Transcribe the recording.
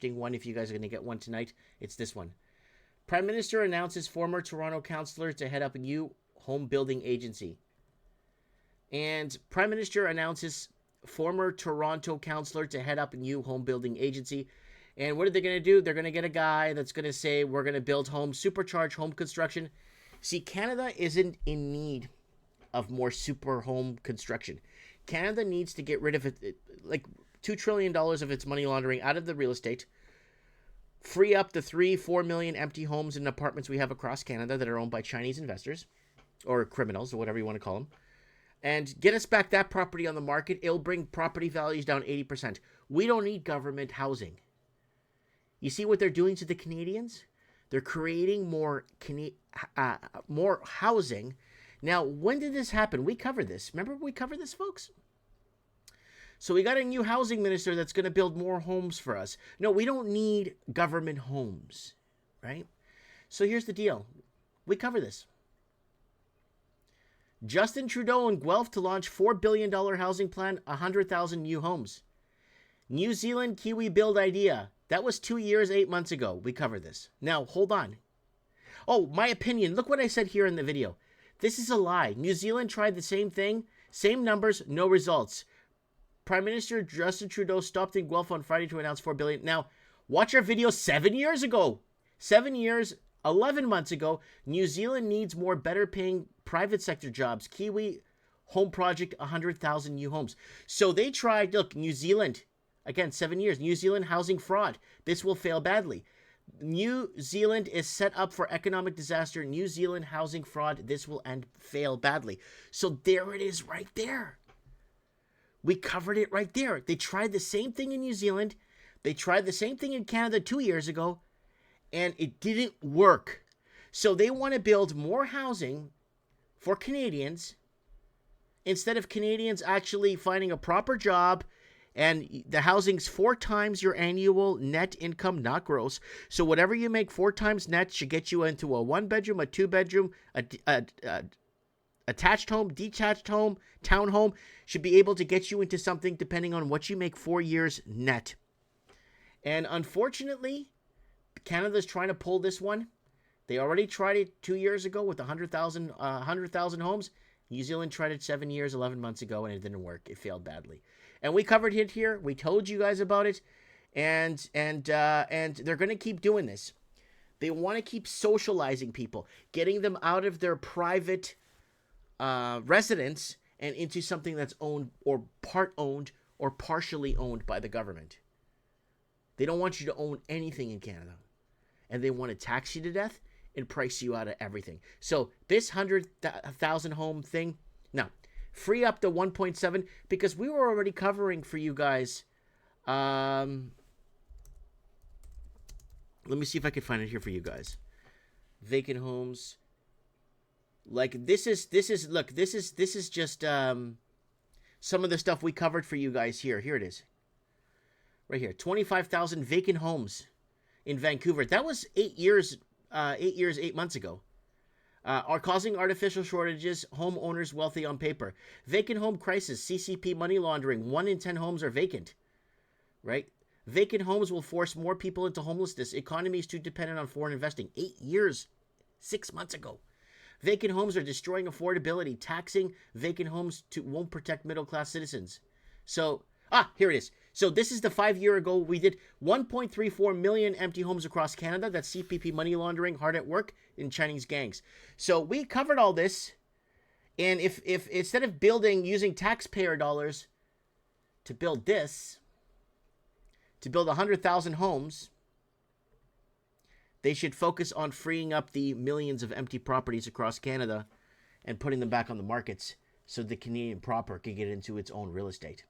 interesting one if you guys are going to get one tonight. It's this one. Prime Minister announces former Toronto councillor to head up a new home building agency. And Prime Minister announces former Toronto councillor to head up a new home building agency. And what are they going to do? They're going to get a guy that's going to say, we're going to build homes, supercharge home construction. See, Canada isn't in need of more super home construction. Canada needs to get rid of it, like $2 trillion of its money laundering out of the real estate, free up the 3-4 million empty homes and apartments we have across Canada that are owned by Chinese investors or criminals or whatever you want to call them, and get us back that property on the market. It'll bring property values down 80%. We don't need government housing. You see what they're doing to the Canadians? They're creating more housing. Now, when did this happen? We covered this. Remember we covered this, folks? So we got a new housing minister that's going to build more homes for us. No, we don't need government homes, right? So here's the deal. We cover this. Justin Trudeau and Guelph to launch $4 billion housing plan, 100,000 new homes. New Zealand KiwiBuild idea. That was 2 years, 8 months ago. We covered this. Now, hold on. Oh, my opinion. Look what I said here in the video. This is a lie. New Zealand tried the same thing. Same numbers, no results. Prime Minister Justin Trudeau stopped in Guelph on Friday to announce $4 billion. Now, watch our video 7 years ago. 7 years, 11 months ago. New Zealand needs more better paying private sector jobs. Kiwi Home Project, 100,000 new homes. So they tried, look, New Zealand, again, 7 years. New Zealand housing fraud. This will fail badly. New Zealand is set up for economic disaster. New Zealand housing fraud. This will fail badly. So there it is right there. We covered it right there. They tried the same thing in New Zealand. They tried the same thing in Canada 2 years ago, and it didn't work. So they want to build more housing for Canadians instead of Canadians actually finding a proper job. And the housing's 4 times your annual net income, not gross. So whatever you make 4 times net should get you into a 1-bedroom, a 2-bedroom, attached home, detached home, townhome. Should be able to get you into something depending on what you make 4 years net. And unfortunately, Canada's trying to pull this one. They already tried it 2 years ago with 100,000 homes. New Zealand tried it 7 years, 11 months ago, and it didn't work. It failed badly. And we covered it here. We told you guys about it. And they're going to keep doing this. They want to keep socializing people, getting them out of their private residence and into something that's owned or part owned or partially owned by the government. They don't want you to own anything in Canada. And they want to tax you to death and price you out of everything. So this 100,000 home thing, now, free up the 1.7 because we were already covering for you guys. Let me see if I can find it here for you guys. Vacant homes. Like this is just some of the stuff we covered for you guys here. Here it is. Right here. 25,000 vacant homes in Vancouver. That was 8 years, 8 months ago. Are causing artificial shortages, homeowners wealthy on paper. Vacant home crisis, CCP money laundering. 1 in 10 homes are vacant. Right? Vacant homes will force more people into homelessness. Economy is too dependent on foreign investing. 8 years, 6 months ago. Vacant homes are destroying affordability. Taxing vacant homes won't protect middle-class citizens. So, here it is. So this is the 5 year ago. We did 1.34 million empty homes across Canada. That's CPP money laundering, hard at work in Chinese gangs. So we covered all this. And if instead of using taxpayer dollars to build this, to build 100,000 homes, they should focus on freeing up the millions of empty properties across Canada and putting them back on the markets so the Canadian proper can get into its own real estate.